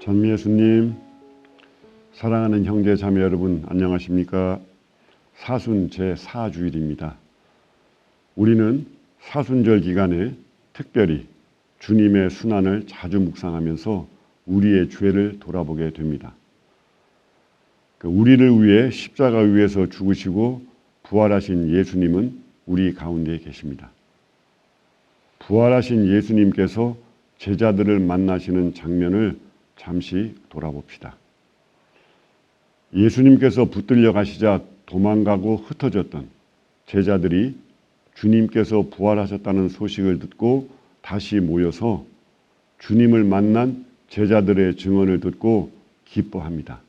전미예수님, 사랑하는 형제 자매 여러분 안녕하십니까? 사순 제4주일입니다. 우리는 사순절 기간에 특별히 주님의 순환을 자주 묵상하면서 우리의 죄를 돌아보게 됩니다. 우리를 위해 십자가 위에서 죽으시고 부활하신 예수님은 우리 가운데 계십니다. 부활하신 예수님께서 제자들을 만나시는 장면을 잠시 돌아봅시다. 예수님께서 붙들려 가시자 도망가고 흩어졌던 제자들이 주님께서 부활하셨다는 소식을 듣고 다시 모여서 주님을 만난 제자들의 증언을 듣고 기뻐합니다.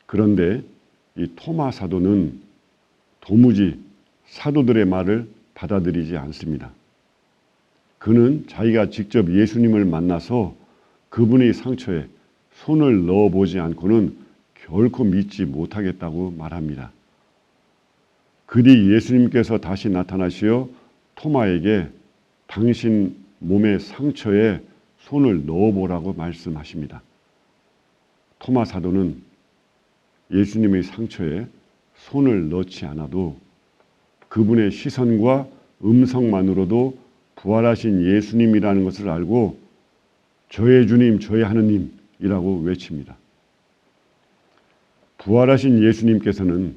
그런데 이 토마 사도는 도무지 사도들의 말을 받아들이지 않습니다. 그는 자기가 직접 예수님을 만나서 그분의 상처에 손을 넣어보지 않고는 결코 믿지 못하겠다고 말합니다. 그뒤 예수님께서 다시 나타나시어 토마에게 당신 몸의 상처에 손을 넣어보라고 말씀하십니다. 토마 사도는 예수님의 상처에 손을 넣지 않아도 그분의 시선과 음성만으로도 부활하신 예수님이라는 것을 알고 저의 주님, 저의 하느님이라고 외칩니다. 부활하신 예수님께서는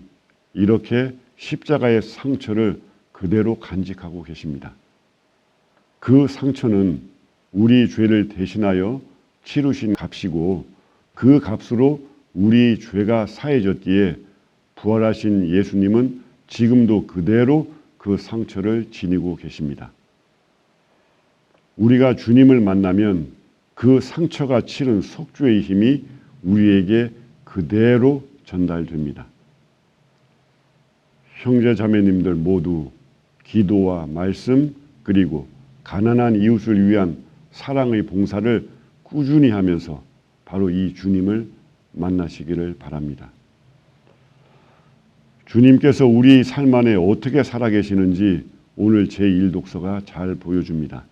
이렇게 십자가의 상처를 그대로 간직하고 계십니다. 그 상처는 우리 죄를 대신하여 치르신 값이고 그 값으로 우리 죄가 사해졌기에 부활하신 예수님은 지금도 그대로 그 상처를 지니고 계십니다. 우리가 주님을 만나면 그 상처가 치른 속죄의 힘이 우리에게 그대로 전달됩니다. 형제 자매님들 모두 기도와 말씀 그리고 가난한 이웃을 위한 사랑의 봉사를 꾸준히 하면서 바로 이 주님을 만나시기를 바랍니다. 주님께서 우리 삶 안에 어떻게 살아계시는지 오늘 제1독서가 잘 보여줍니다.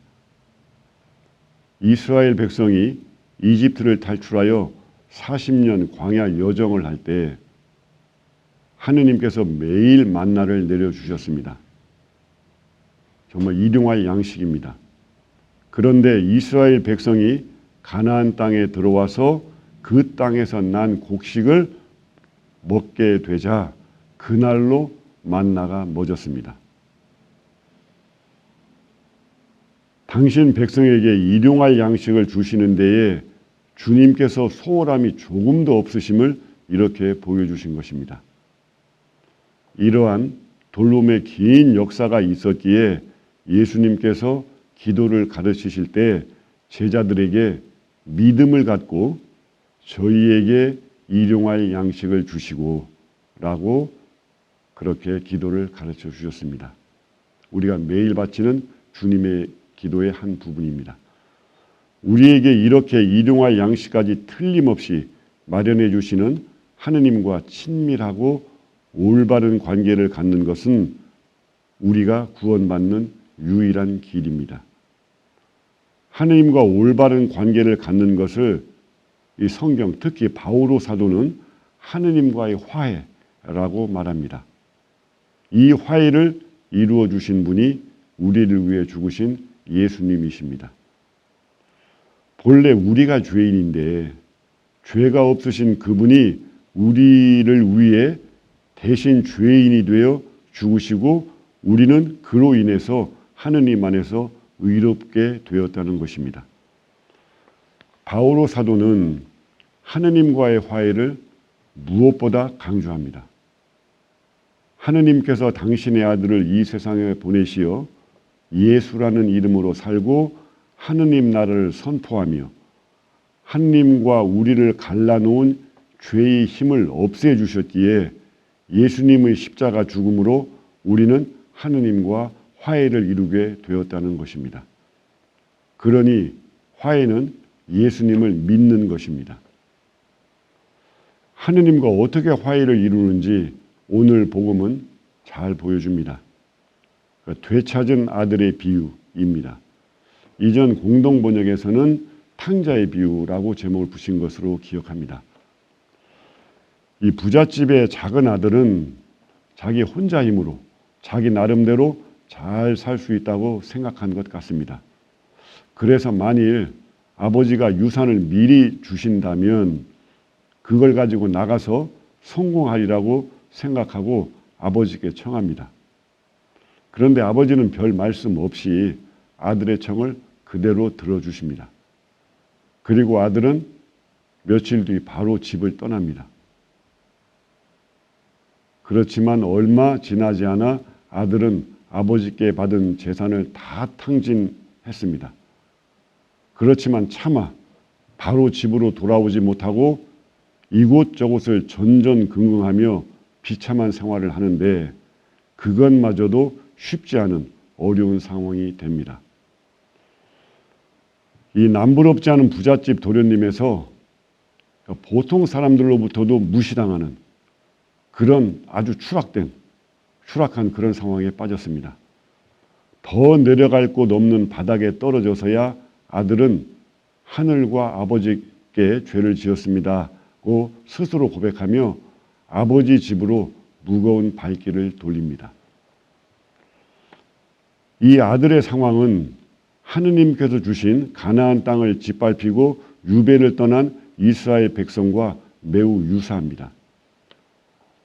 이스라엘 백성이 이집트를 탈출하여 40년 광야 여정을 할 때 하느님께서 매일 만나를 내려주셨습니다. 정말 일용할 양식입니다. 그런데 이스라엘 백성이 가나안 땅에 들어와서 그 땅에서 난 곡식을 먹게 되자 그날로 만나가 멎었습니다. 당신 백성에게 일용할 양식을 주시는 데에 주님께서 소홀함이 조금도 없으심을 이렇게 보여주신 것입니다. 이러한 돌봄의 긴 역사가 있었기에 예수님께서 기도를 가르치실 때 제자들에게 믿음을 갖고 저희에게 일용할 양식을 주시고 라고 그렇게 기도를 가르쳐 주셨습니다. 우리가 매일 바치는 주님의 기도의 한 부분입니다. 우리에게 이렇게 일용할 양식까지 틀림없이 마련해 주시는 하느님과 친밀하고 올바른 관계를 갖는 것은 우리가 구원받는 유일한 길입니다. 하느님과 올바른 관계를 갖는 것을 이 성경 특히 바오로 사도는 하느님과의 화해라고 말합니다. 이 화해를 이루어 주신 분이 우리를 위해 죽으신 예수님이십니다. 본래 우리가 죄인인데 죄가 없으신 그분이 우리를 위해 대신 죄인이 되어 죽으시고 우리는 그로 인해서 하느님 안에서 의롭게 되었다는 것입니다. 바오로 사도는 하느님과의 화해를 무엇보다 강조합니다. 하느님께서 당신의 아들을 이 세상에 보내시어 예수라는 이름으로 살고 하느님 나라를 선포하며 하느님과 우리를 갈라놓은 죄의 힘을 없애주셨기에 예수님의 십자가 죽음으로 우리는 하느님과 화해를 이루게 되었다는 것입니다. 그러니 화해는 예수님을 믿는 것입니다. 하느님과 어떻게 화해를 이루는지 오늘 복음은 잘 보여줍니다. 되찾은 아들의 비유입니다. 이전 공동번역에서는 탕자의 비유라고 제목을 붙인 것으로 기억합니다. 이 부잣집의 작은 아들은 자기 혼자 힘으로 자기 나름대로 잘 살 수 있다고 생각한 것 같습니다. 그래서 만일 아버지가 유산을 미리 주신다면 그걸 가지고 나가서 성공하리라고 생각하고 아버지께 청합니다. 그런데 아버지는 별 말씀 없이 아들의 청을 그대로 들어주십니다. 그리고 아들은 며칠 뒤 바로 집을 떠납니다. 그렇지만 얼마 지나지 않아 아들은 아버지께 받은 재산을 다 탕진했습니다. 그렇지만 차마 바로 집으로 돌아오지 못하고 이곳저곳을 전전긍긍하며 비참한 생활을 하는데 그것마저도 쉽지 않은 어려운 상황이 됩니다. 이 남부럽지 않은 부잣집 도련님에서 보통 사람들로부터도 무시당하는 그런 아주 추락한 그런 상황에 빠졌습니다. 더 내려갈 곳 없는 바닥에 떨어져서야 아들은 하늘과 아버지께 죄를 지었습니다고 스스로 고백하며 아버지 집으로 무거운 발길을 돌립니다. 이 아들의 상황은 하느님께서 주신 가나안 땅을 짓밟히고 유배를 떠난 이스라엘 백성과 매우 유사합니다.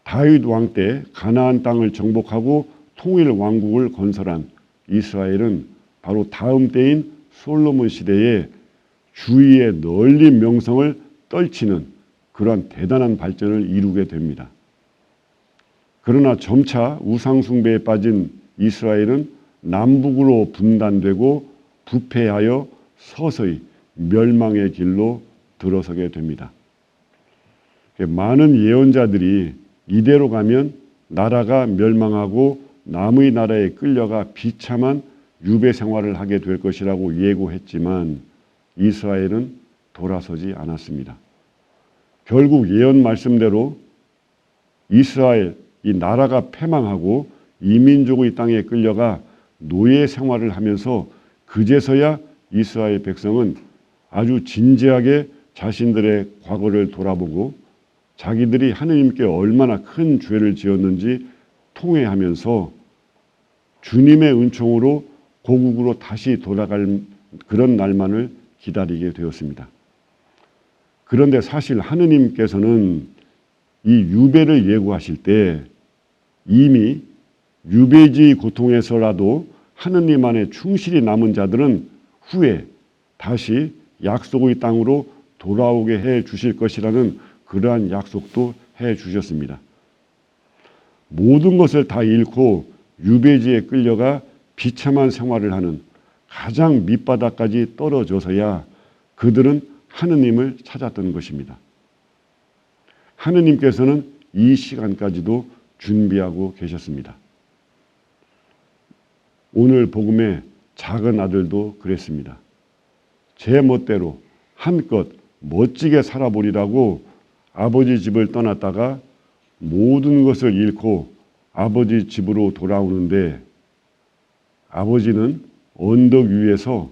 다윗 왕 때 가나안 땅을 정복하고 통일 왕국을 건설한 이스라엘은 바로 다음 때인 솔로몬 시대에 주위에 널린 명성을 떨치는 그러한 대단한 발전을 이루게 됩니다. 그러나 점차 우상 숭배에 빠진 이스라엘은 남북으로 분단되고 부패하여 서서히 멸망의 길로 들어서게 됩니다. 많은 예언자들이 이대로 가면 나라가 멸망하고 남의 나라에 끌려가 비참한 유배 생활을 하게 될 것이라고 예고했지만 이스라엘은 돌아서지 않았습니다. 결국 예언 말씀대로 이스라엘 이 나라가 패망하고 이민족의 땅에 끌려가 노예 생활을 하면서 그제서야 이스라엘 백성은 아주 진지하게 자신들의 과거를 돌아보고 자기들이 하느님께 얼마나 큰 죄를 지었는지 통회하면서 주님의 은총으로 고국으로 다시 돌아갈 그런 날만을 기다리게 되었습니다. 그런데 사실 하느님께서는 이 유배를 예고하실 때 이미 유배지의 고통에서라도 하느님 안에 충실히 남은 자들은 후에 다시 약속의 땅으로 돌아오게 해 주실 것이라는 그러한 약속도 해 주셨습니다. 모든 것을 다 잃고 유배지에 끌려가 비참한 생활을 하는 가장 밑바닥까지 떨어져서야 그들은 하느님을 찾았던 것입니다. 하느님께서는 이 시간까지도 준비하고 계셨습니다. 오늘 복음의 작은 아들도 그랬습니다. 제 멋대로 한껏 멋지게 살아보리라고 아버지 집을 떠났다가 모든 것을 잃고 아버지 집으로 돌아오는데 아버지는 언덕 위에서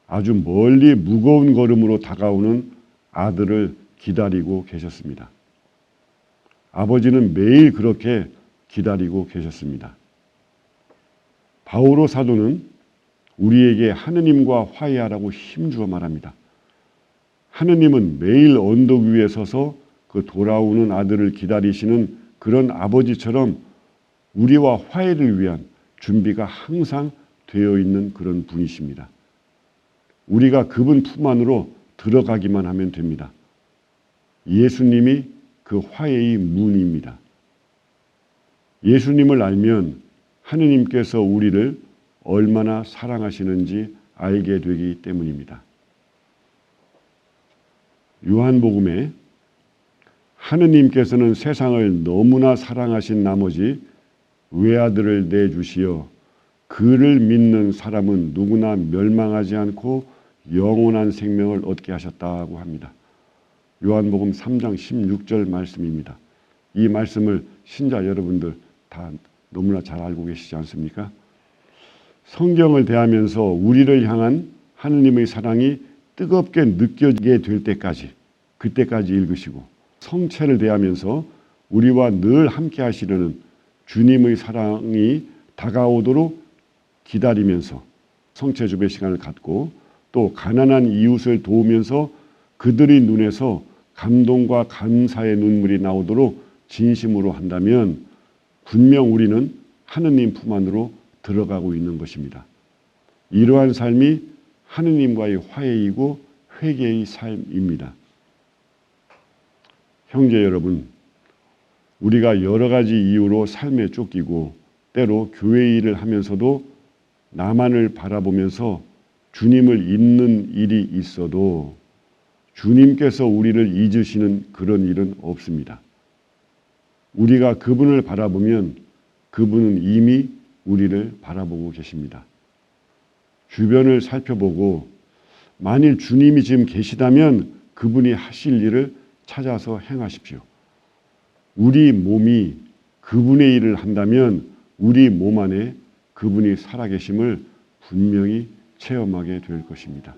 아주 멀리 무거운 걸음으로 다가오는 아들을 기다리고 계셨습니다. 아버지는 매일 그렇게 기다리고 계셨습니다. 바오로 사도는 우리에게 하느님과 화해하라고 힘주어 말합니다. 하느님은 매일 언덕 위에 서서 그 돌아오는 아들을 기다리시는 그런 아버지처럼 우리와 화해를 위한 준비가 항상 되어 있는 그런 분이십니다. 우리가 그분 품 안으로 들어가기만 하면 됩니다. 예수님이 그 화해의 문입니다. 예수님을 알면 하느님께서 우리를 얼마나 사랑하시는지 알게 되기 때문입니다. 요한복음에 하느님께서는 세상을 너무나 사랑하신 나머지 외아들을 내주시어 그를 믿는 사람은 누구나 멸망하지 않고 영원한 생명을 얻게 하셨다고 합니다. 요한복음 3장 16절 말씀입니다. 이 말씀을 신자 여러분들 다 너무나 잘 알고 계시지 않습니까? 성경을 대하면서 우리를 향한 하느님의 사랑이 뜨겁게 느껴지게 될 때까지, 그때까지 읽으시고 성체를 대하면서 우리와 늘 함께 하시려는 주님의 사랑이 다가오도록 기다리면서 성체 주배 시간을 갖고 또 가난한 이웃을 도우면서 그들의 눈에서 감동과 감사의 눈물이 나오도록 진심으로 한다면 분명 우리는 하느님 품 안으로 들어가고 있는 것입니다. 이러한 삶이 하느님과의 화해이고 회개의 삶입니다. 형제 여러분, 우리가 여러 가지 이유로 삶에 쫓기고 때로 교회 일을 하면서도 나만을 바라보면서 주님을 잊는 일이 있어도 주님께서 우리를 잊으시는 그런 일은 없습니다. 우리가 그분을 바라보면 그분은 이미 우리를 바라보고 계십니다. 주변을 살펴보고 만일 주님이 지금 계시다면 그분이 하실 일을 찾아서 행하십시오. 우리 몸이 그분의 일을 한다면 우리 몸 안에 그분이 살아계심을 분명히 체험하게 될 것입니다.